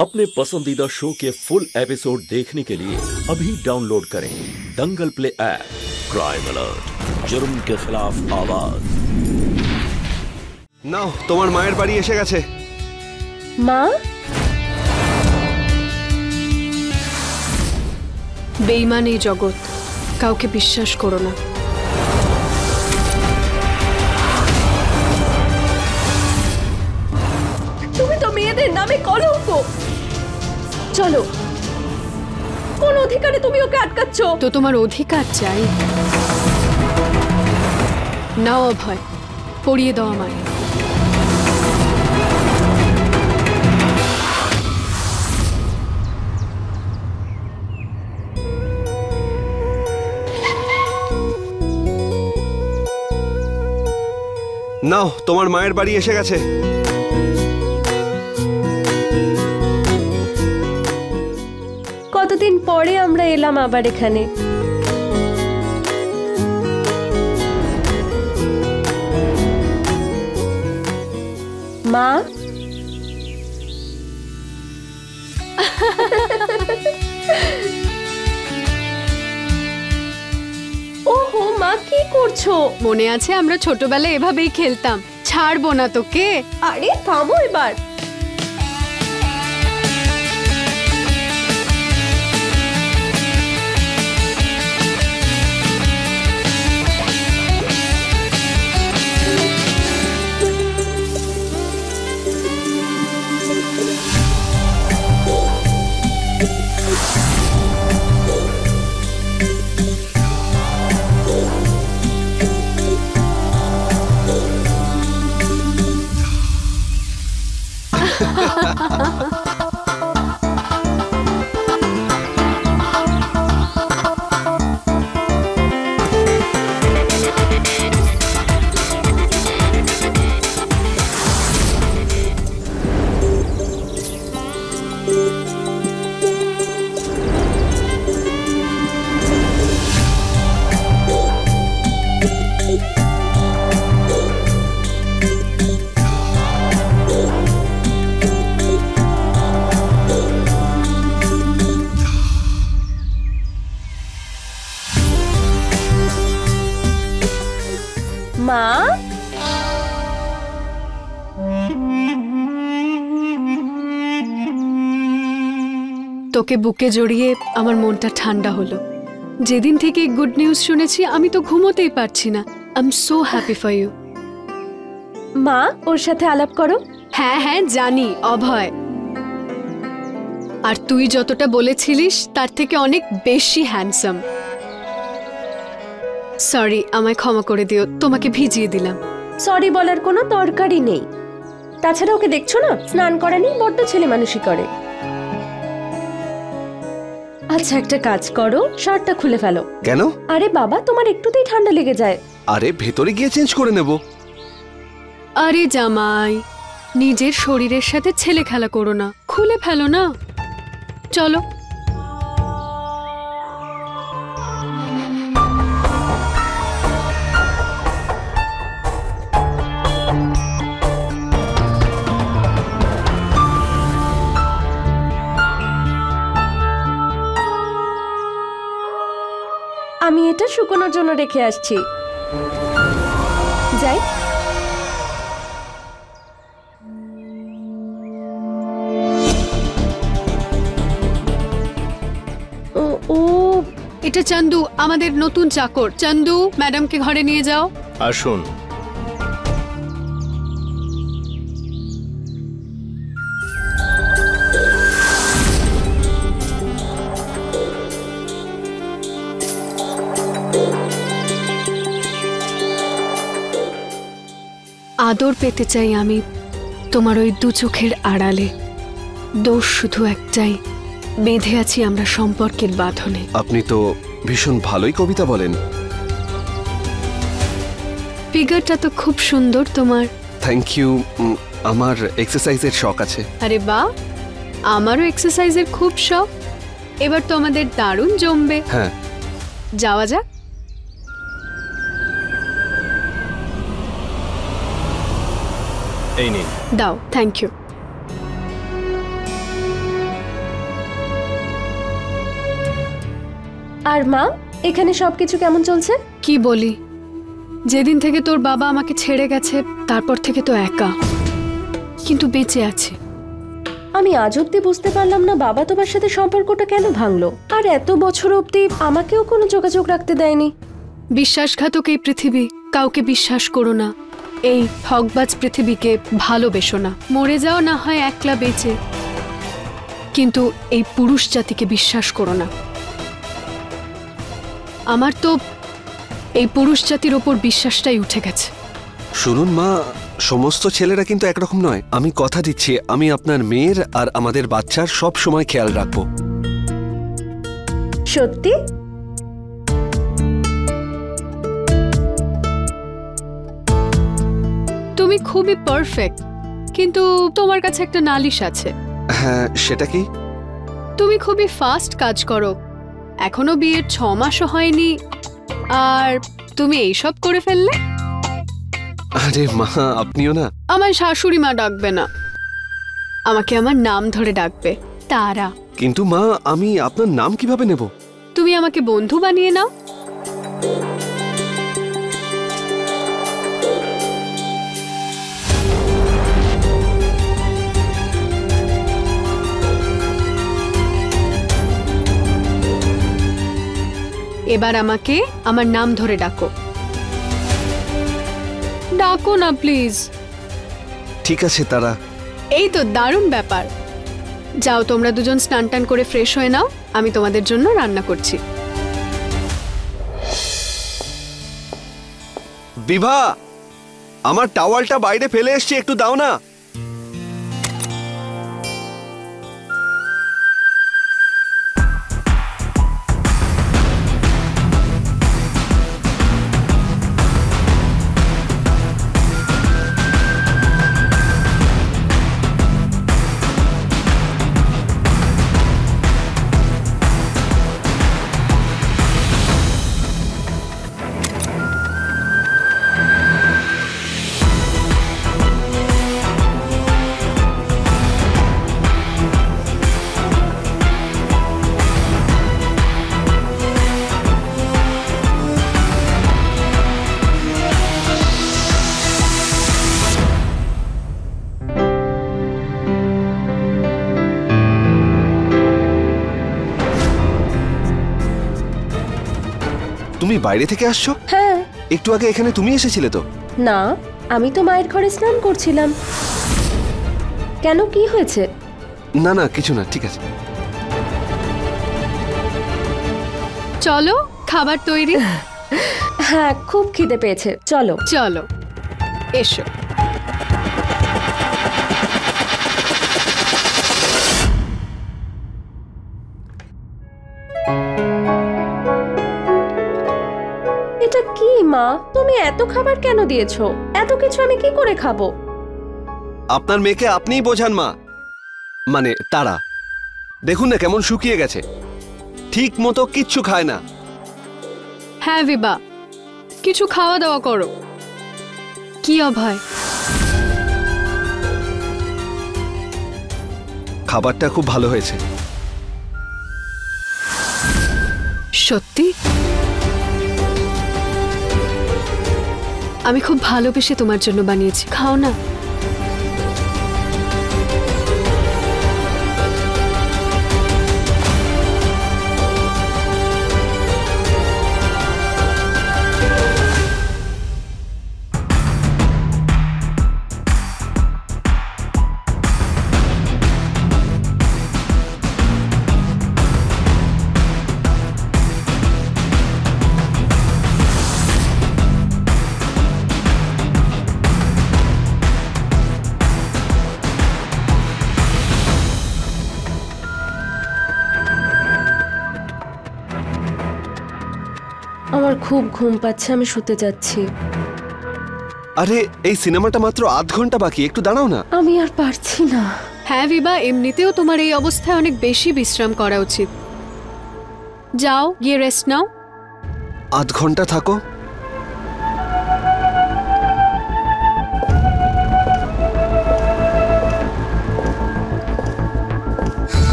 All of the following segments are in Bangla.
अपने पसंदीदा शो के फुल एपिसोड देखने के लिए अभी डाउनलोड करें दंगल प्ले ऐप। क्राइम अलर्ट, जुर्म के खिलाफ आवाज। नाও তোমার মায়ের বাড়ি এসে গেছে। মা? বেঈমান এই জগৎ, কাউকে বিশ্বাস করো না। তুমি তো মেয়েদের নামে কলঙ্ক। চলো, কোন অধিকারে তুমি ওকে আটকাচ্ছ? তো তোমার অধিকার চাই, নাও অভয়, পড়িয়ে দাও আমায়। নাও তোমার মায়ের বাড়ি এসে গেছে। কতদিন পরে আমরা এলাম আবার এখানে। মা? ওহো মা, কি করছো? মনে আছে আমরা ছোটবেলায় এভাবেই খেলতাম, ছাড়বো না তোকে। আরে থামো এবার। মা? তোকে বুকে জড়িয়ে আমার মনটা ঠান্ডা হলো। যেদিন থেকে গুড নিউজ শুনেছি আমি তো ঘুমোতেই পারছি না। I am so happy for you. মা, ওর সাথে আলাপ করো। হ্যাঁ হ্যাঁ জানি, অভয়। আর তুই যতটা বলেছিলিস তার থেকে অনেক বেশি হ্যান্ডসাম। সরি, আমায় ক্ষমা করে দিও, তোমাকে ভিজিয়ে দিলাম। সরি বলার কোনো দরকারই নেই। তাছাড়া ওকে দেখছো না, স্নান করেনি, বড্ড ছেলে মানুষই করে। আচ্ছা একটা কাজ করো, শার্টটা খুলে ফেলো। কেন? আরে বাবা, তোমার একটুতেই ঠান্ডা লেগে যায়। আরে ভেতরে গিয়ে চেঞ্জ করে নেব। আরে জামাই, নিজের শরীরের সাথে ছেলে খেলা করো না, খুলে ফেলো না। চলো। আমি এটা শুকোনোর জন্য রেখে আসছি। যাই। ও এটা চন্দু, আমাদের নতুন চাকর। চন্দু, ম্যাডামকে ঘরে নিয়ে যাও। আসুন। আদর পেতে চাই আমি তোমার ওই দু চোখের আড়ালে। দোষ শুধু একটাই, বেঁধে আছি আমরা সম্পর্কের বাঁধনে। আপনি তো ভীষণ ভালোই কবিতা বলেন। ফিগারটা তো খুব সুন্দর তোমার। Thank you. আমার এক্সারসাইজের শখ আছে। আরে বাহ, আমারও এক্সারসাইজের খুব শখ। এবার তো আমাদের দারুণ জমবে। হ্যাঁ, যাওয়া যাক। এই নিন। দাও, থ্যাংক ইউ। আর মা, এখানে সবকিছু কেমন চলছে? কি বলি, যেদিন থেকে তোর বাবা আমাকে ছেড়ে গেছে তারপর থেকে তো একা, কিন্তু বেঁচে আছি। আমি আজ অব্দি বুঝতে পারলাম না বাবা তোমার সাথে সম্পর্কটা কেন ভাঙলো, আর এত বছর অব্দি আমাকেও কোনো যোগাযোগ রাখতে দেয়নি। বিশ্বাসঘাতক এই পৃথিবী, কাউকে বিশ্বাস করো না। এই ঠকবাজ পৃথিবীকে ভালোবেসো না। মরে যাও না হয় একলা বেঁচে, কিন্তু এই পুরুষ জাতিকে বিশ্বাস করো না। আমার তো এই পুরুষ জাতির ওপর বিশ্বাসটাই উঠে গেছে। শুনুন মা, সমস্ত ছেলেরা কিন্তু একরকম নয়। আমি কথা দিচ্ছি, আমি আপনার মেয়ের আর আমাদের বাচ্চার সব সময় খেয়াল রাখবো। সত্যি? তুমি খুবই পারফেক্ট, কিন্তু তোমার কাছে একটা নালিশ আছে। হ্যাঁ, সেটা কি? তুমি খুবই ফাস্ট কাজ করো, এখনো বিয়ের 6 মাসও হয়নি আর তুমি এইসব করে ফেললে। আরে মা, আপনিও না। আমার শাশুড়ি মা ডাকবে না, আমাকে আমার নাম ধরে ডাকবে, তারা। কিন্তু মা, আমি আপনার নাম কিভাবে নেব? তুমি আমাকে বন্ধু বানিয়ে নাও। এবার আমাকে আমার নাম ধরে ডাকো। ডাকো না প্লিজ। ঠিক আছে তারা। এই তো দারুণ ব্যাপার। যাও তোমরা দুজন স্নান টান করে ফ্রেশ হয়ে নাও, আমি তোমাদের জন্য রান্না করছি। বিভা, আমার টাওয়ালটা বাইরে ফেলে এসছি, একটু দাও না। তুমি বাইরে থেকে আসছো? হ্যাঁ। একটু আগে এখানে তুমি এসেছিলে তো? না, আমি তো মায়ের ঘরে স্নান করছিলাম। কেন, কি হয়েছে? না না, কিছু না, ঠিক আছে। চলো, খাবার তৈরি। হ্যাঁ, খুব খিদে পেয়েছে, চলো। চলো, এসো। এটা কি মা, তুমি এত খাবার কেন দিয়েছো? এত কিছু আমি কি করে খাবো? আপনার মেয়েকে আপনিই বোঝান মা। মানে তারা দেখুন না কেমন শুকিয়ে গেছে, ঠিক মতো কিচ্ছু খায় না। হ্যাঁ বিবা, কিছু খাওয়া দাওয়া করো। কি অভয়, খাবারটা খুব ভালো হয়েছে। সত্যি? আমি খুব ভালোবেসে তোমার জন্য বানিয়েছি, খাও না। আমার খুব ঘুম পাচ্ছে, আমি শুতে যাচ্ছি। আরে এই সিনেমাটা মাত্র আধ ঘন্টা বাকি, একটু দাঁড়াও না। আমি আর পারছি না। হ্যাঁ বিবা, এমনিতেও তোমার এই অবস্থায় অনেক বেশি বিশ্রাম করা উচিত। যাও, গিয়ে রেস্ট নাও। আধ ঘন্টা থাকো।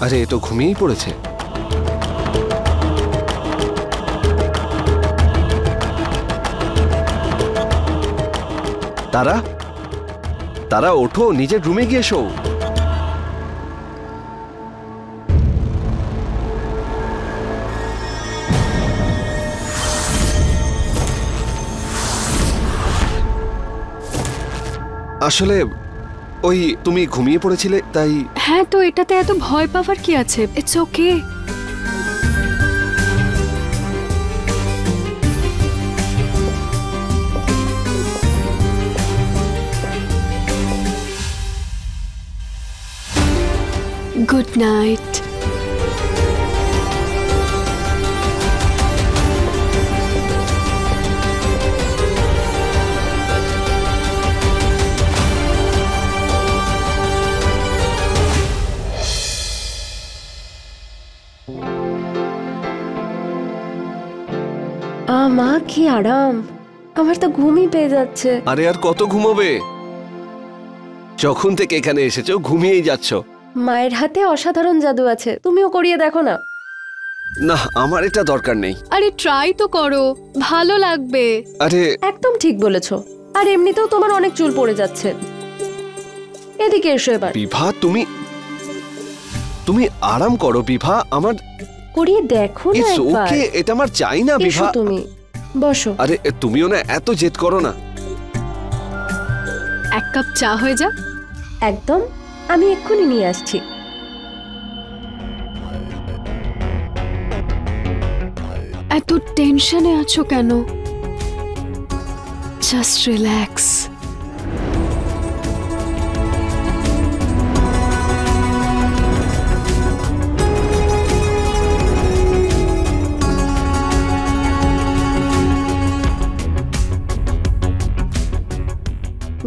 আরে এ তো ঘুমিয়েই পড়েছে। তারা তারা ওঠো, নিজের রুমে গিয়ে শো। আসলে ওই তুমি ঘুমিয়ে পড়েছিলে তাই। হ্যাঁ, তো এটাতে এত ভয় পাওয়ার কি আছে? It's okay. Good night. মা কি আরাম, আমার তো ঘুমই পেয়ে যাচ্ছে। আরে আর কত ঘুমোবে? যখন থেকে এখানে এসেছো ঘুমিয়েই যাচ্ছ। মায়ের হাতে অসাধারণ জাদু আছে, তুমিও করিয়ে দেখো না। না, আমার এটা দরকার নেই। আরে ট্রাই তো করো, ভালো লাগবে। আরে একদম ঠিক বলেছো। আর এমনিতেও তোমার অনেক চুল পড়ে যাচ্ছে। এদিকে এসো এবার। বিভা, তুমি আরাম করো বিভা। আমার করিয়ে দেখো না ইটস একবার। ওকে, এটা আমার চাই না এসো বিভা। তুমি বসো। আরে তুমিও না এত জেদ করো না। এক কাপ চা হয়ে যাক। একদম, আমি এক্ষুনি নিয়ে আসছি। এত টেনশনে আছো কেন? Just relax.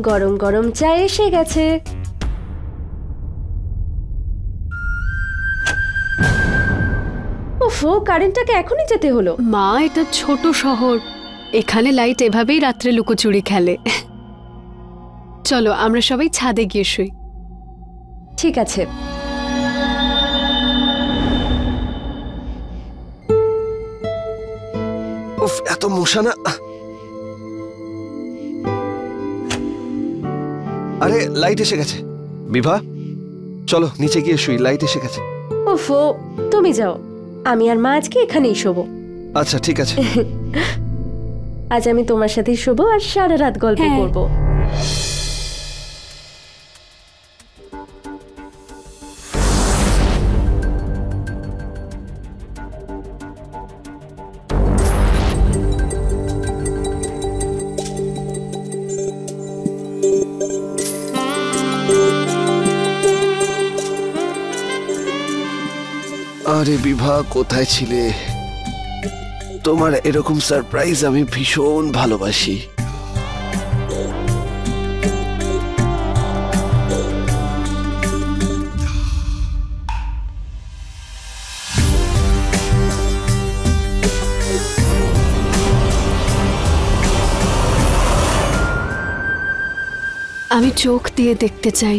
গরম গরম চা এসে গেছে। ওফো, কারেন্টটাকে এখনই যেতে হলো। মা, এটা ছোট শহর, এখানে লাইট এভাবেই রাত্রে লুকোচুরি খেলে। চলো আমরা সবাই ছাদে গিয়ে শুই। ঠিক আছে। উফ, এত মশা না। আরে লাইট এসে গেছে। বিভা চলো নিচে গিয়ে শুই, লাইট এসে গেছে। ওফো, তুমি যাও, আমি আর মা আজকে এখানেই শোবো। আচ্ছা ঠিক আছে। আজ আমি তোমার সাথেই শোবো আর সারা রাত গল্প হ্যাঁ। করবো। আরে বিভা, কোথায় ছিলে? তোমার এরকম সারপ্রাইজ আমি ভীষণ ভালোবাসি। আমি চোখ দিয়ে দেখতে চাই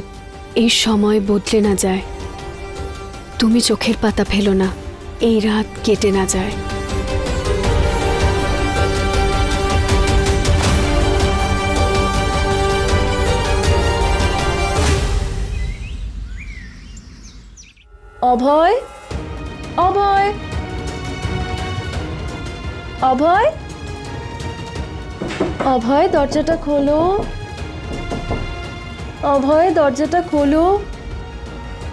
এই সময় বদলে না যায়। তুমি চোখের পাতা ফেলো না, এই রাত কেটে না যায়। অভয়, অভয়, অভয়, অভয়, দরজাটা খোলো। অভয়, দরজাটা খোলো।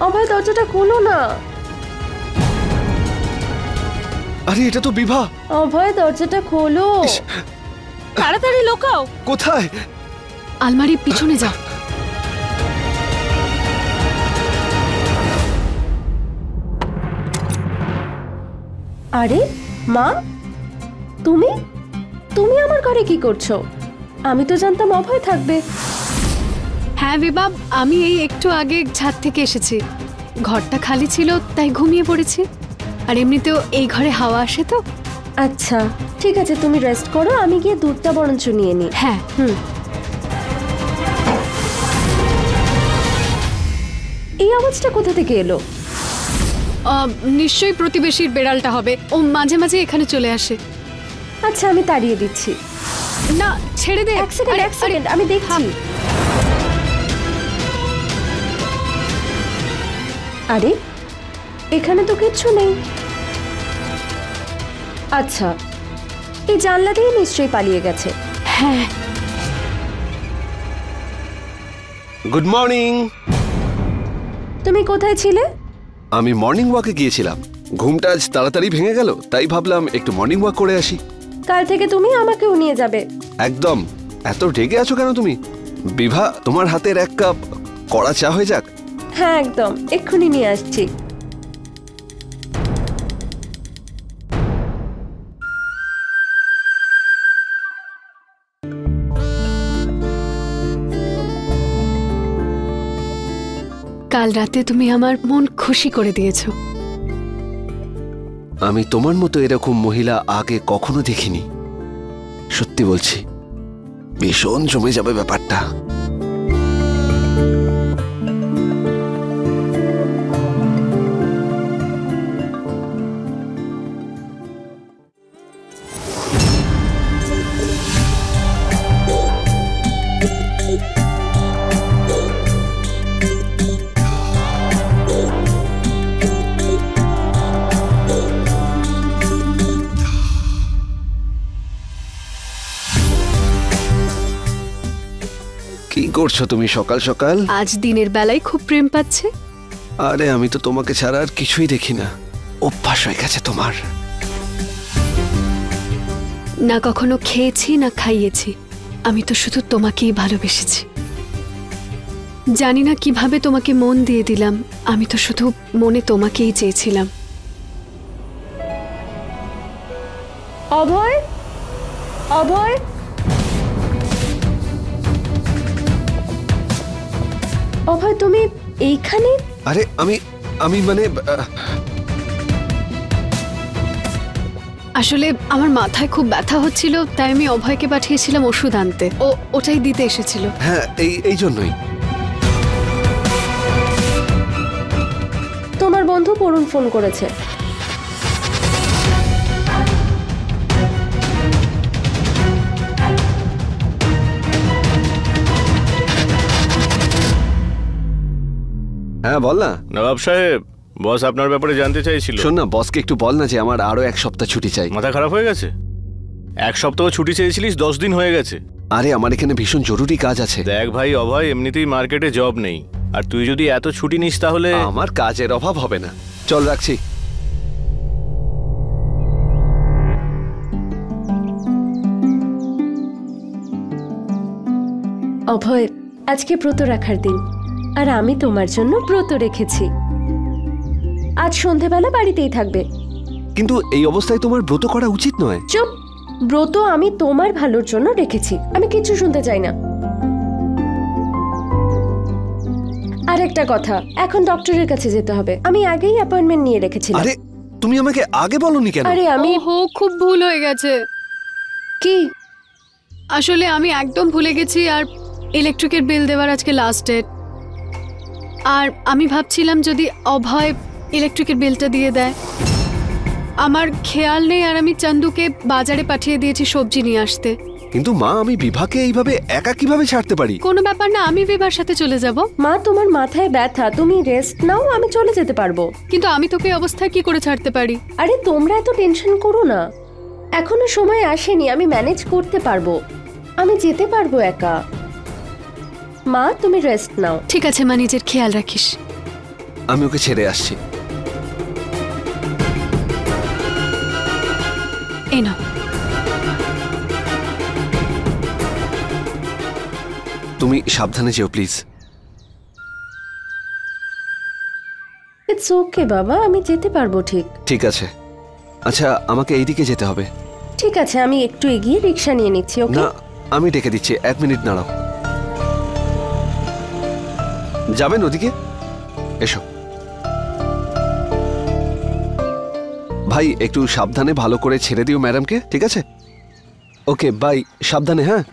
অভয়, দরজাটা খোলো না। আরে এটা তো বিভা। অভয়, দরজাটা খোলো। তাড়াতাড়ি লোকাও। কোথায়? আলমারির পিছনে যাও। আরে মা, তুমি তুমি আমার ঘরে কি করছো? আমি তো জানতাম অভয় থাকবে। হ্যাঁ বিবাব, আমি এই একটু আগে ছাদ থেকে এসেছি। ঘরটা খালি ছিল তাই ঘুমিয়ে পড়েছি। আর এমনিতেও এই ঘরে হাওয়া আসে তো। আচ্ছা ঠিক আছে, তুমি রেস্ট করো, আমি গিয়ে দুধটা বরঞ্চ নিয়ে নিই। হ্যাঁ। এই আওয়াজটা কোথা থেকে এলো? নিশ্চয়ই প্রতিবেশীর বেড়ালটা হবে, ও মাঝে মাঝে এখানে চলে আসে। আচ্ছা আমি তাড়িয়ে দিচ্ছি। না ছেড়ে দে। এক সেকেন্ড আমি দেখছি। আরে এখানে তো কিচ্ছু নেই। আচ্ছা এই জানলা দিয়ে নিশ্চয়ই পালিয়ে গেছে। হ্যাঁ। Good morning. তুমি কোথায় ছিলে? আমি মর্নিং ওয়াকে গিয়েছিলাম, ঘুমটা আজ তাড়াতাড়ি ভেঙে গেল, তাই ভাবলাম একটু মর্নিং ওয়াক করে আসি। কাল থেকে তুমি আমাকেও নিয়ে যাবে। একদম। এত রেগে আছো কেন তুমি? বিভা, তোমার হাতের এক কাপ কড়া চা হয়ে যাক। হ্যাঁ একদম, এক্ষুনি নিয়ে আসছি। কাল রাতে তুমি আমার মন খুশি করে দিয়েছো। আমি তোমার মতো এরকম মহিলা আগে কখনো দেখিনি। সত্যি বলছি, ভীষণ জমে যাবে ব্যাপারটা। কি করছো তুমি সকাল সকাল? আজ দিনের বেলায় খুব প্রেম পাচ্ছে। আরে আমি তো তোমাকে ছাড়া আর কিছুই দেখি না, অভ্যাস হয়ে গেছে তোমার। না কখনো খেয়েছি না খাইয়েছি, আমি তো শুধু তোমাকেই ভালোবেসেছি। জানি না কিভাবে তোমাকে মন দিয়ে দিলাম, আমি তো শুধু মনে তোমাকেই চেয়েছিলাম। অভয়, অভয়, অভয় তুমি এইখানে? আরে আমি মানে আসলে আমার মাথায় খুব ব্যথা হচ্ছিল, তাই আমি অভয়কে পাঠিয়েছিলাম ওষুধ আনতে, ওটাই দিতে এসেছিল। হ্যাঁ এই জন্যই। তোমার বন্ধু পরুণ ফোন করেছে। হ্যাঁ বল না। নবাব সাহেব, বস আপনার ব্যাপারে জানতে চাইছিল। শোন না, বসকে একটু বল না যে আমার আরো এক সপ্তাহ ছুটি চাই। মাথা খারাপ হয়ে গেছে? এক সপ্তাহ ছুটি চেয়েছিলিস, 10 দিন হয়ে গেছে। আরে আমার এখানে ভীষণ জরুরি কাজ আছে। দেখ ভাই, অভয় এমনিতেই মার্কেটে জব নেই, আর তুই যদি এত ছুটি নিস তাহলে আমার কাজের অভাব হবে না। চল রাখছি। অভয়, আজকে ব্রত রাখার দিন, আর আমি তোমার জন্য ব্রত রেখেছি। আজ সন্ধেবেলা বাড়িতেই থাকবে। কিন্তু এই অবস্থায় তোমার ব্রত করা উচিত নয়। চুপ! ব্রত আমি তোমার ভালোর জন্য রেখেছি, আমি কিচ্ছু শুনতে চাই না। আর একটা কথা, এখন ডক্টরের কাছে যেতে হবে, আমি আগেই অ্যাপয়েন্টমেন্ট নিয়ে রেখেছিলাম। আরে তুমি আমাকে আগে বলনি কেন? আরে আমি খুব ভুল হয়ে গেছে। কি? আসলে আমি একদম ভুলে গেছি, আর ইলেকট্রিকের বিল দেওয়ার আজকে লাস্ট ডেট। আর আমি ভাবছিলাম যদি অভয় ইলেকট্রিকের বিলটা দিয়ে দেয়। আমার খেয়াল নেই, আর আমি চন্দুকে বাজারে পাঠিয়ে দিয়েছি সবজি নিয়ে আসতে। কিন্তু মা, আমি বিভাকে এইভাবে একা কিভাবে ছাড়তে পারি? কোনো ব্যাপার না, আমি বিভার সাথে চলে যাব। মা, তোমার মাথায় ব্যথা, তুমি রেস্ট নাও, আমি চলে যেতে পারবো। কিন্তু আমি তোকে এই অবস্থায় কি করে ছাড়তে পারি? আরে তোমরা এত টেনশন করো না, এখনো সময় আসেনি, আমি ম্যানেজ করতে পারবো, আমি যেতে পারবো একা। মা তুমি রেস্ট নাও। ঠিক আছে মা, নিজের খেয়াল রাখিস। আমি ওকে ছেড়ে আসছি। এই নাও। তুমি সাবধানে যেও প্লিজ। ইটস ওকে বাবা, আমি যেতে পারবো। ঠিক ঠিক আছে। আচ্ছা, আমাকে এইদিকে যেতে হবে। ঠিক আছে, আমি একটু এগিয়ে রিক্সা নিয়ে নিচ্ছি। ওকে না, আমি ডেকে দিচ্ছি, 1 মিনিট দাঁড়াও। যাবেন ওদিকে? এসো ভাই, একটু সাবধানে ভালো করে ছেড়ে দিও ম্যাডামকে, ঠিক আছে? ওকে বাই, সাবধানে। হ্যাঁ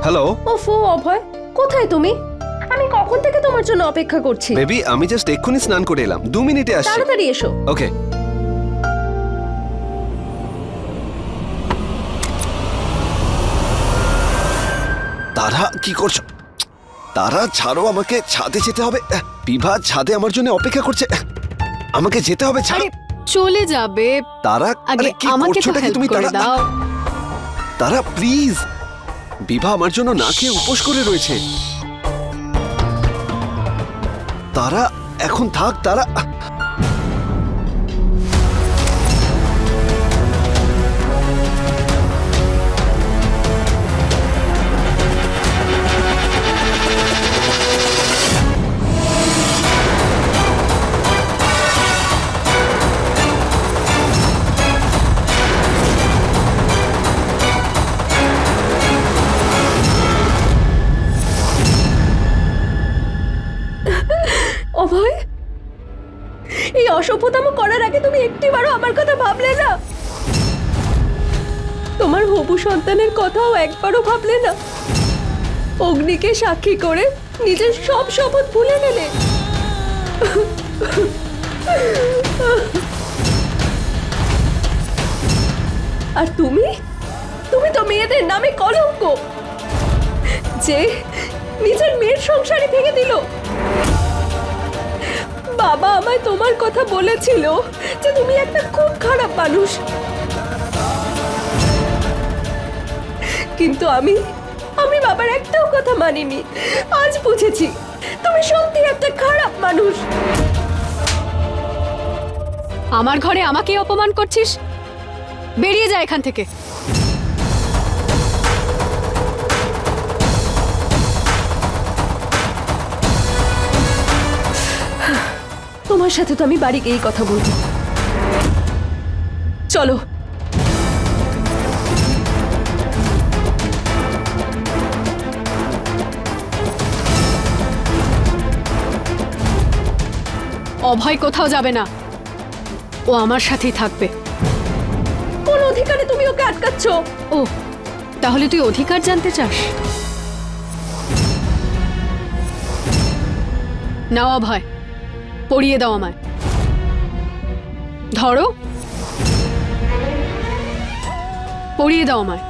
হ্যালো ওফো অভয়, কোথায় তুমি? আমি কখন থেকে তোমার জন্য অপেক্ষা করছি। বেবি, আমি জাস্ট এক্ষুনি স্নান করে এলাম, 2 মিনিটে আসছি। তাড়াতাড়ি এসো। ওকে। তারা কি করছো? তারা ছাড়ো, আমাকে ছাদে যেতে হবে। বিভা ছাদে আমার জন্য অপেক্ষা করছে, আমাকে যেতে হবে। ছাড়ো। আরে চলে যাবে। তারা আগে আরে কি আমাকে তো করছোটা কি হেল্প তুমি? করে দাও। তারা প্লিজ, বিভা আমার জন্য না খেয়ে উপোস করে রয়েছে। তারা এখন থাক। তারা অভয়, এই অসভ্যতাম করার আগে তুমি একটিবারও আমার কথা ভাবলে না? তোমার হবু সন্তানের কথাও একবারও ভাবলে না? অগ্নিকে সাক্ষী করে নিজের সব শপথ ভুলে গেলে। আর তুমি তো মেয়েদের নামে কলঙ্ক, যে নিজের মেয়ের সংসারে ভেঙে দিল। বাবা আমায় তোমার কথা বলেছিল যে তুমি একটা খুব খারাপ মানুষ, কিন্তু আমি বাবার একটাও কথা মানিনি। আজ বুঝেছি তুমি সত্যি একটা খারাপ মানুষ। আমার ঘরে আমাকে অপমান করছিস? বেরিয়ে যা এখান থেকে। তোমার সাথে তো আমি বাড়ি গিয়েই কথা বলবো। চলো। অভয় কোথাও যাবে না, ও আমার সাথেই থাকবে। কোন অধিকারে তুমি ওকে আটকাচ্ছ? ও, তাহলে তুই অধিকার জানতে চাস? নাও অভয়, পড়িয়ে দাও আমায়। ধরো, পড়িয়ে দাও আমায়।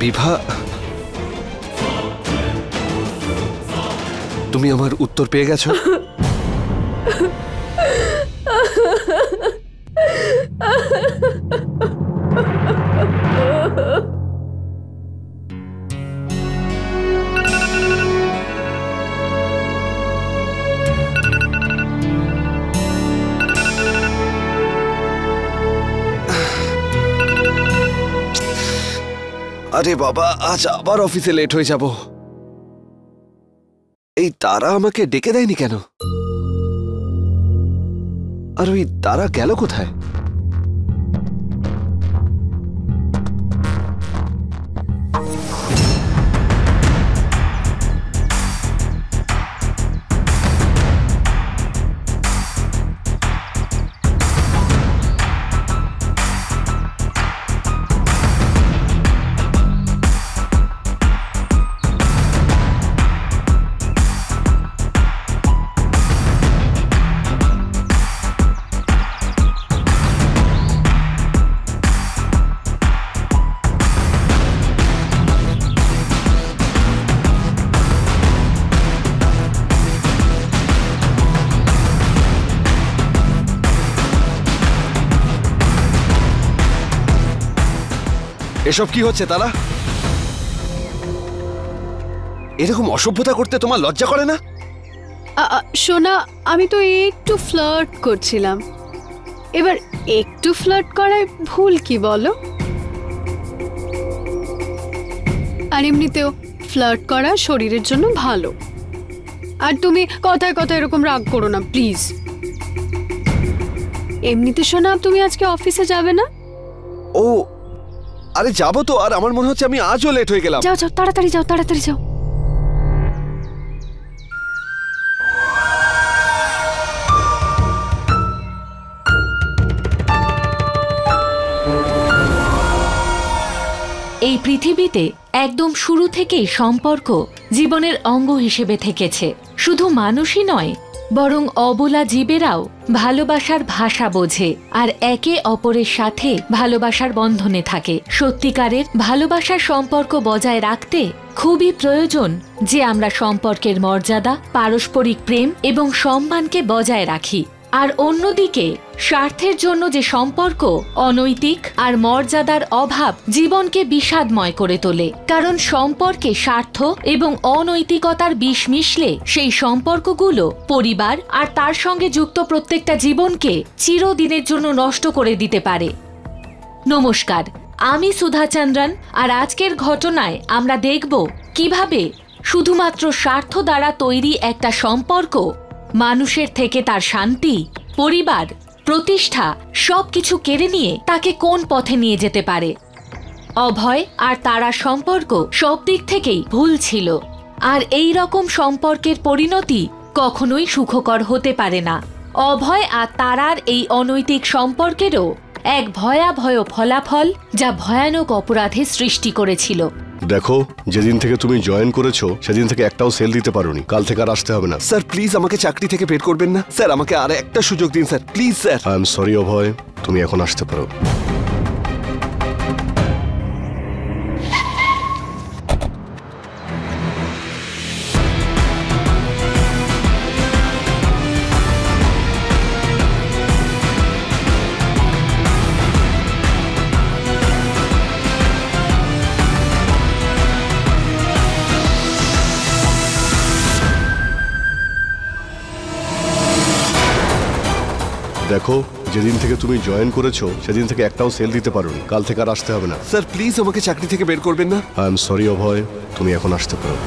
বিভা, তুমি আমার উত্তর পেয়ে গেছো? আরে বাবা, আজ আবার অফিসে লেট হয়ে যাব। এই তারা আমাকে ডেকে দেয়নি কেন? আর ওই তারা গেল কোথায়? এসব কি হচ্ছে তারা? এরকম অসভ্যতা করতে তোমার লজ্জা করে না? সোনা, আমি তো একটু ফ্লার্ট করছিলাম। এবার একটু ফ্লার্ট করায় ভুল কি বলো? আর এমনিতেও ফ্লার্ট করা শরীরের জন্য ভালো। আর তুমি কথায় কথায় এরকম রাগ করো না প্লিজ। এমনিতে সোনা, তুমি আজকে অফিসে যাবে না? ও আরে যাবো তো, আর আমার মনে হচ্ছে আমি আজও লেট হয়ে গেলাম। যাও যাও, তাড়াতাড়ি যাও, তাড়াতাড়ি যাও। এই পৃথিবীতে একদম শুরু থেকেই সম্পর্ক জীবনের অঙ্গ হিসেবে থেকেছে। শুধু মানুষই নয়, বরং অবলা জীবেরাও ভালোবাসার ভাষা বোঝে আর একে অপরের সাথে ভালোবাসার বন্ধনে থাকে। সত্যিকারের ভালোবাসার সম্পর্ক বজায় রাখতে খুবই প্রয়োজন যে আমরা সম্পর্কের মর্যাদা, পারস্পরিক প্রেম এবং সম্মানকে বজায় রাখি। আর অন্যদিকে স্বার্থের জন্য যে সম্পর্ক অনৈতিক আর মর্যাদার অভাব জীবনকে বিষাদময় করে তোলে। কারণ সম্পর্কে স্বার্থ এবং অনৈতিকতার বিষ মিশলে সেই সম্পর্কগুলো পরিবার আর তার সঙ্গে যুক্ত প্রত্যেকটা জীবনকে চিরদিনের জন্য নষ্ট করে দিতে পারে। নমস্কার, আমি সুধা চন্দ্রন, আর আজকের ঘটনায় আমরা দেখব কিভাবে শুধুমাত্র স্বার্থ দ্বারা তৈরি একটা সম্পর্ক মানুষের থেকে তার শান্তি, পরিবার, প্রতিষ্ঠা সবকিছু কেড়ে নিয়ে তাকে কোন পথে নিয়ে যেতে পারে। অভয় আর তারার সম্পর্ক সব দিক থেকেই ভুল ছিল, আর এই রকম সম্পর্কের পরিণতি কখনোই সুখকর হতে পারে না। অভয় আর তারার এই অনৈতিক সম্পর্কেরও এক ভয়াবহ ফলাফল, যা ভয়ানক অপরাধের সৃষ্টি করেছিল। দেখো, যেদিন থেকে তুমি জয়েন করেছো সেদিন থেকে একটাও সেল দিতে পারোনি। কাল থেকে আর আসতে হবে না। স্যার প্লিজ আমাকে চাকরি থেকে বের করবেন না স্যার, আমাকে আর একটা সুযোগ দিন sir, please sir. I am sorry Abhay, তুমি এখন আসতে পারো। দেখো, যেদিন থেকে তুমি জয়েন করেছো সেদিন থেকে একটাও সেল দিতে পারোনি। কাল থেকে আর আসতে হবে না। স্যার প্লিজ আমাকে চাকরি থেকে বের করবেন না। আই এম সরি অভয়, তুমি এখন আসতে পারো।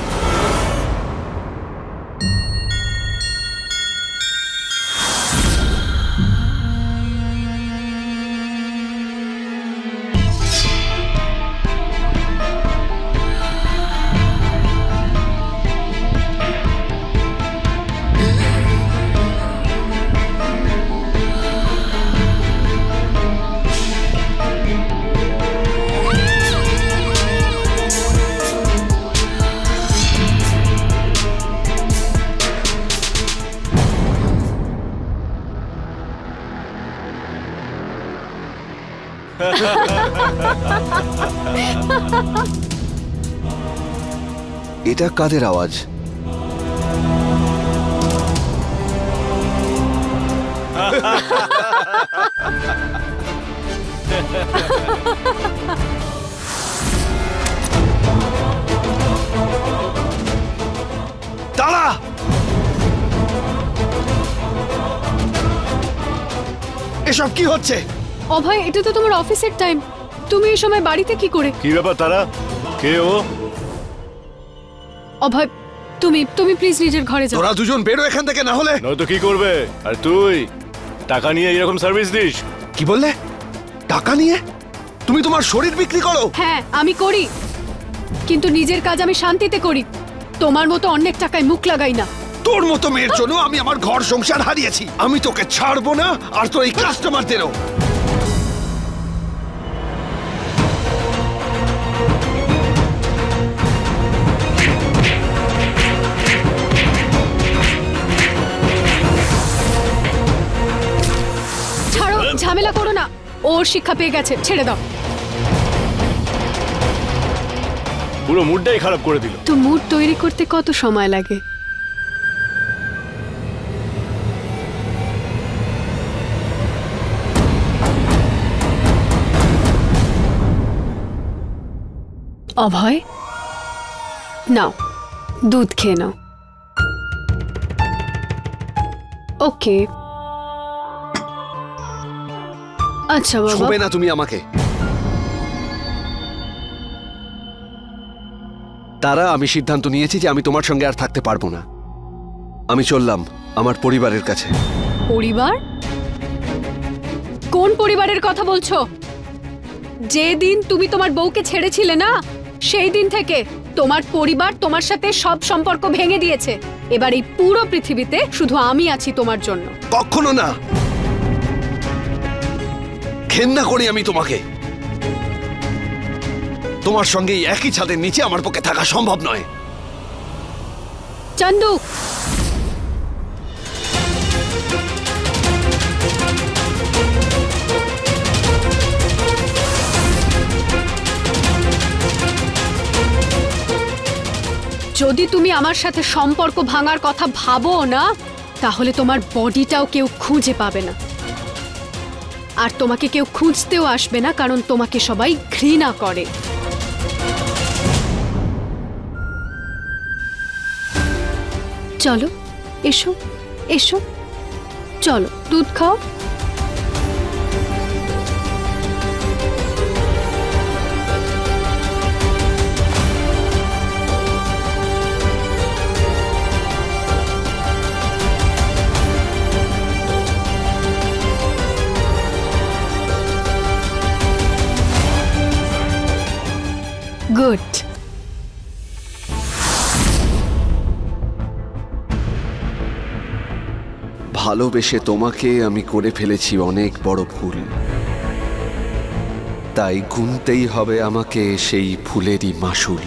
এটা কাদের আওয়াজ? তারা! এসব কি হচ্ছে? অভয়, এটা তো তোমার অফিসের টাইম। তুমি এই সময় বাড়িতে কি করে? কি ব্যাপার তারা? কে ও? অভয়, তুমি প্লিজ নিজের ঘরে যাও। তোরা দুজন বেরো এখান থেকে, না হলে। নয়তো কি করবে? আর তুই টাকা নিয়ে এরকম সার্ভিস দিস? কি বললে? টাকা নিয়ে? তুমি তোমার শরীর বিক্রি করো? হ্যাঁ, আমি করি, কিন্তু নিজের কাজ আমি শান্তিতে করি। তোমার মতো অনেক টাকায় মুখ লাগাই না। তোর মতো মেয়ের জন্য আমি আমার ঘর সংসার হারিয়েছি। আমি তোকে ছাড়বো না, আর তোর এই কাস্টমারদেরও। ছাড়ো, ঝামেলা করো না। ওর শিক্ষা পেয়ে গেছে, ছেড়ে দাও। পুরো মুডটাই খারাপ করে দিল। তো মুড তৈরি করতে কত সময় লাগে? অভয়, নাও দুধ খেয়ে নাও। ওকে, আচ্ছা বাবা। ছুবে না তুমি আমাকে। তারা, আমি সিদ্ধান্ত নিয়েছি যে আমি তোমার সঙ্গে আর থাকতে পারবো না। আমি চললাম আমার পরিবারের কাছে। পরিবার? কোন পরিবারের কথা বলছো? যেদিন তুমি তোমার বউকে ছেড়েছিলে না, সেই দিন থেকে তোমার পরিবার তোমার সাথে সব সম্পর্ক ভেঙে দিয়েছে। এবার এই পুরো পৃথিবীতে শুধু আমি আছি তোমার জন্য। কখনো না, ঘেন্না করি আমি তোমাকে। তোমার সঙ্গে এই একই ছাদের নিচে আমার পক্ষে থাকা সম্ভব নয়। চন্দু, যদি তুমি আমার সাথে সম্পর্ক ভাঙার কথা ভাবো না, তাহলে তোমার বডিটাও কেউ খুঁজে পাবে না, আর তোমাকে কেউ খুঁজতেও আসবে না, কারণ তোমাকে সবাই ঘৃণা করে। চলো, এসো এসো, চলো দুধ খাও। গুড। ভালোবেসে তোমাকে আমি করে ফেলেছি অনেক বড় ভুল, তাই গুনতেই হবে আমাকে সেই ফুলেরই মাসুল।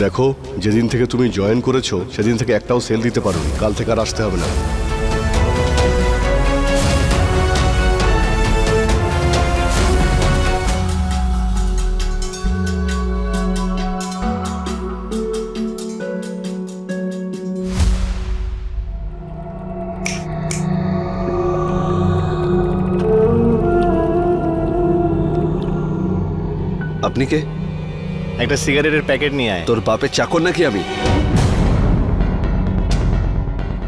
দেখো, যেদিন থেকে তুমি জয়েন করেছো সেদিন থেকে একটাও সেল দিতে পারোনি। কাল থেকে আর আসতে হবে না। আপনি কে? একটা সিগারেটের প্যাকেট নিয়ে আয়। তোর বাপের চাকর নাকি আমি?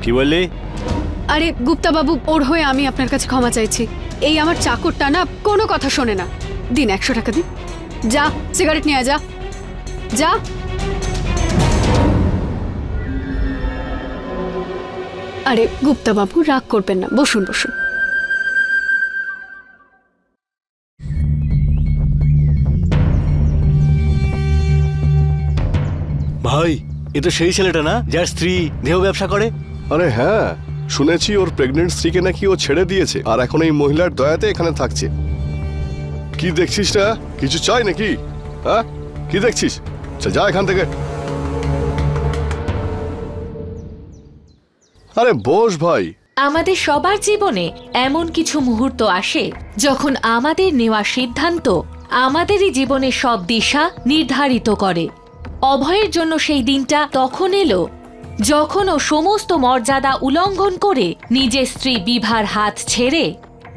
কি বললি? আরে গুপ্তা বাবু, ওর হয়ে আমি আপনার কাছে ক্ষমা চাইছি। এই আমার চাকরটা না কোনো কথা শোনে না। দিন 100 টাকা দিন। যা সিগারেট নিয়ে যা, যা। আরে গুপ্তা বাবু, রাগ করবেন না, বসুন বসুন। ভাই, এ তো সেই ছেলেটা না যার স্ত্রী দেহ ব্যবসা করে? আরে হ্যাঁ, শুনেছি ওর প্রেগনেন্ট স্ত্রীকে নাকি ও ছেড়ে দিয়েছে, আর এখন এই মহিলার দয়াতে এখানে থাকছে। কি দেখছিস না? কিছু চাই নাকি? হ্যাঁ, কি দেখছিস? যা এখান থেকে। আরে বস ভাই। আমাদের সবার জীবনে এমন কিছু মুহূর্ত আসে যখন আমাদের নেওয়া সিদ্ধান্ত আমাদেরই জীবনের সব দিশা নির্ধারিত করে। অভয়ের জন্য সেই দিনটা তখন এলো যখন ও সমস্ত মর্যাদা উল্লঙ্ঘন করে নিজের স্ত্রী বিভার হাত ছেড়ে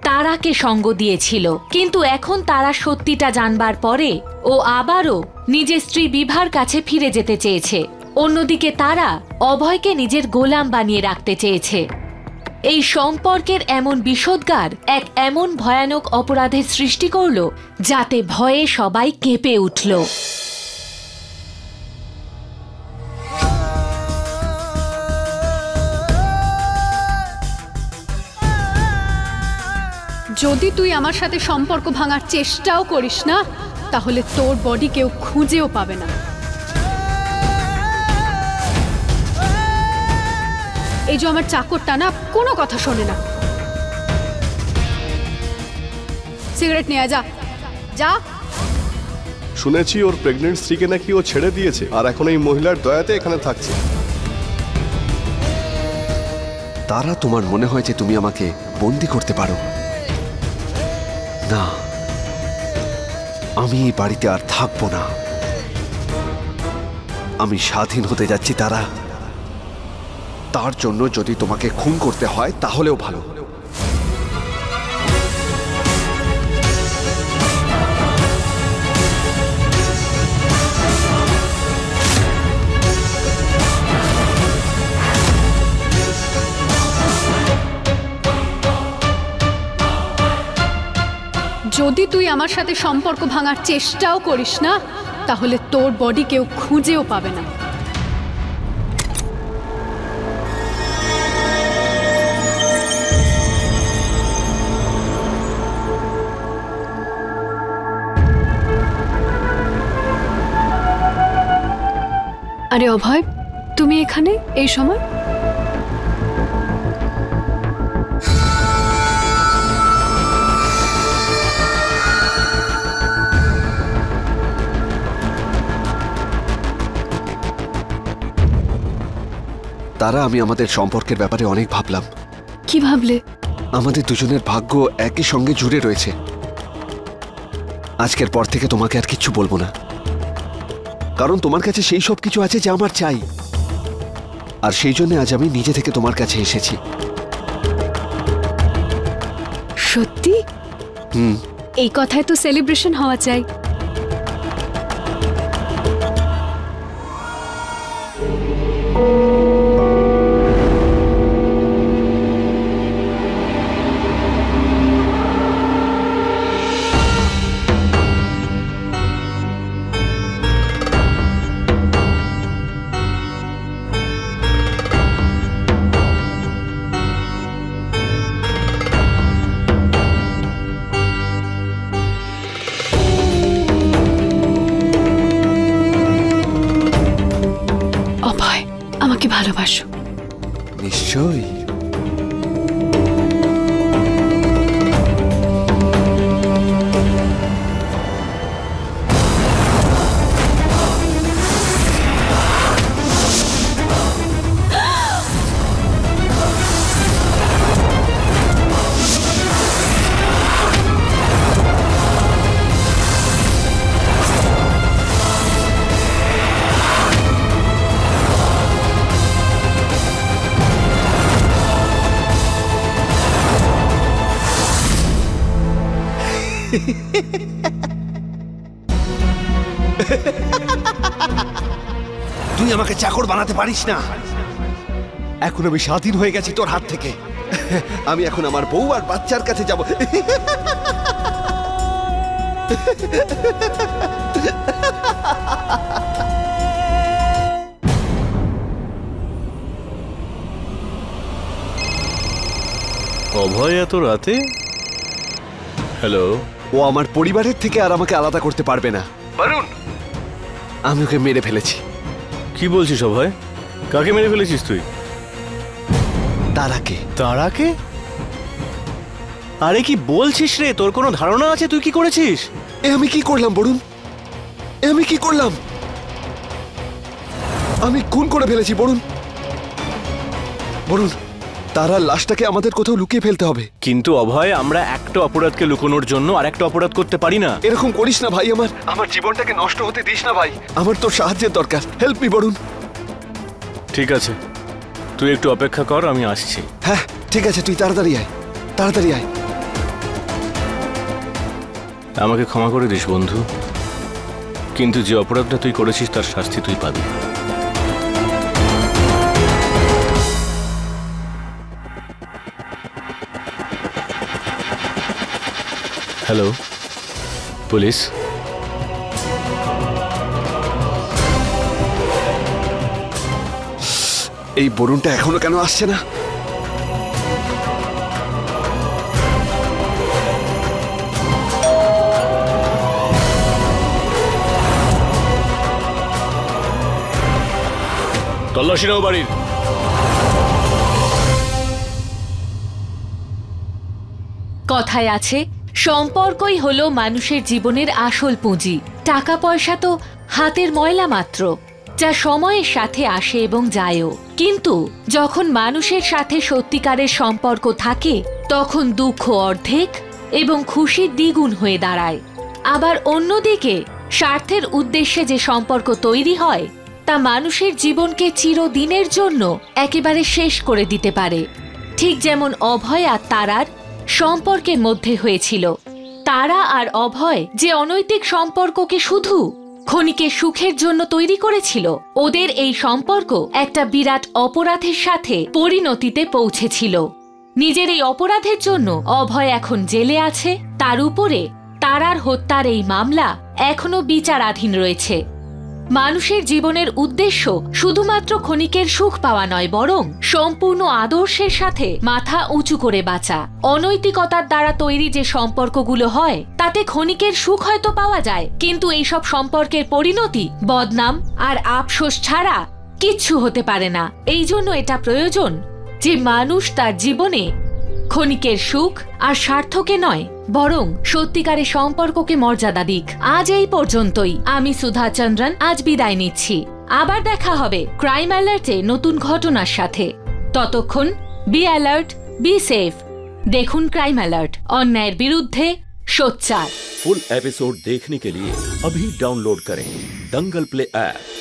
তারাকে সঙ্গ দিয়েছিল। কিন্তু এখন তারা সত্যিটা জানবার পরে ও আবারও নিজের স্ত্রী বিভার কাছে ফিরে যেতে চেয়েছে। অন্যদিকে তারা অভয়কে নিজের গোলাম বানিয়ে রাখতে চেয়েছে। এই সম্পর্কের এমন বিষোদ্গার এক এমন ভয়ানক অপরাধের সৃষ্টি করল যাতে ভয়ে সবাই কেঁপে উঠল। যদি তুই আমার সাথে সম্পর্ক ভাঙার চেষ্টাও করিস না, তাহলে তোর বডি কেউ খুঁজেও পাবে না। এই যে আমার চাকরটা না কোনো কথা শোনে না। সিগারেট নিয়ে যা, যা। শুনেছি ওর প্রেগনেন্ট স্ত্রীকে নাকি ও ছেড়ে দিয়েছে আর এখন এই মহিলার দয়াতে এখানে থাকছে। তারা তোমার মনে হয় যে তুমি আমাকে বন্দি করতে পারো? না, আমি এই বাড়িতে আর থাকবো না। আমি স্বাধীন হতে যাচ্ছি তারা। তার জন্য যদি তোমাকে খুন করতে হয় তাহলেও ভালো। যদি তুই আমার সাথে সম্পর্ক ভাঙার চেষ্টাও করিস না, তাহলে তোর বডি কেউ খুঁজেও পাবে না। আরে অভয়, তুমি এখানে এই সময়? তারা, আমি আমাদের সম্পর্কের ব্যাপারে অনেক ভাবলাম। কি ভাবলে? আমাদের দুজনের ভাগ্য একই সঙ্গে জুড়ে রয়েছে। আজকের পর থেকে তোমাকে আর কিচ্ছু বলবো না, কারণ তোমার কাছে সেই সব কিছু আছে যা আমার চাই। আর সেই জন্য আজ আমি নিজে থেকে তোমার কাছে এসেছি। সত্যি? এই কথায় তো সেলিব্রেশন হওয়া চাই। আমাকে ভালোবাসো। নিশ্চয়ই। তুই আমাকে চাকর বানাতে পারিস না। এখন আমি স্বাধীন হয়ে গেছি তোর হাত থেকে। আমি এখন আমার বউ আর বাচ্চার কাছে যাব। অভয় এত রাতে? হ্যালো। ও আমার পরিবারের থেকে আর আমাকে আলাদা করতে পারবে না। বরুণ, আমি ওকে মেরে ফেলেছি। কি বলছিস অভয়? কাকে মেরে ফেলেছিস তুই? তারাকে। তারাকে? আরে কি বলছিস রে? তোর কোনো ধারণা আছে তুই কি করেছিস? এ আমি কি করলাম বরুণ? এ আমি কি করলাম? আমি খুন করে ফেলেছি বরুণ। বরুণ, তারার লাশটাকে আমাদের কোথাও লুকিয়ে ফেলতে হবে। কিন্তু অভয়, আমরা একটা অপরাধকে লুকোনোর জন্য আর একটা অপরাধ করতে পারি না। এরকম করিস না ভাই। আমার জীবনটাকে নষ্ট হতে দিস না ভাই। আমার তোর সাহায্যের দরকার। Help me Barun. ঠিক আছে, তুই একটু অপেক্ষা কর, আমি আসছি। হ্যাঁ ঠিক আছে, তুই তাড়াতাড়ি আয়, তাড়াতাড়ি আয়। আমাকে ক্ষমা করে দিস বন্ধু, কিন্তু যে অপরাধটা তুই করেছিস তার শাস্তি তুই পাবি। Hello police. এই বরুণটা এখনো কেন আসছে না? তল্লাশি নাও বাড়ির। কথায় আছে, সম্পর্কই হলো মানুষের জীবনের আসল পুঁজি। টাকা পয়সা তো হাতের ময়লা মাত্র, যা সময়ের সাথে আসে এবং যায়ও। কিন্তু যখন মানুষের সাথে সত্যিকারের সম্পর্ক থাকে, তখন দুঃখ অর্ধেক এবং খুশি দ্বিগুণ হয়ে দাঁড়ায়। আবার অন্যদিকে স্বার্থের উদ্দেশ্যে যে সম্পর্ক তৈরি হয়, তা মানুষের জীবনকে চিরদিনের জন্য একেবারে শেষ করে দিতে পারে। ঠিক যেমন অভয় আর তারার সম্পর্কের মধ্যে হয়েছিল। তারা আর অভয় যে অনৈতিক সম্পর্ককে শুধু ক্ষণিকের সুখের জন্য তৈরি করেছিল, ওদের এই সম্পর্ক একটা বিরাট অপরাধের সাথে পরিণতিতে পৌঁছেছিল। নিজের এই অপরাধের জন্য অভয় এখন জেলে আছে, তার উপরে তারার হত্যার এই মামলা এখনো বিচারাধীন রয়েছে। মানুষের জীবনের উদ্দেশ্য শুধুমাত্র ক্ষণিকের সুখ পাওয়া নয়, বরং সম্পূর্ণ আদর্শের সাথে মাথা উঁচু করে বাঁচা। অনৈতিকতার দ্বারা তৈরি যে সম্পর্কগুলো হয়, তাতে ক্ষণিকের সুখ হয়তো পাওয়া যায়, কিন্তু এইসব সম্পর্কের পরিণতি বদনাম আর আফসোস ছাড়া কিচ্ছু হতে পারে না। এই জন্য এটা প্রয়োজন যে মানুষ তার জীবনে ক্ষণিকের সুখ আর স্বার্থকে নয়, বরং সত্যিকারের সম্পর্ককে মর্যাদা দিক। আজ এই পর্যন্তই। আমি সুধা চন্দ্রন আজ বিদায় নিচ্ছি। আবার দেখা হবে ক্রাইম অ্যালার্টে নতুন ঘটনার সাথে। ততক্ষণ বি অ্যালার্ট, বি সেফ। দেখুন क्राइम अलर्ट, अन्याय विरुद्ध सोच्चार। फुल एपिसोड देखने के लिए अभी डाउनलोड करें दंगल प्ले ऐप।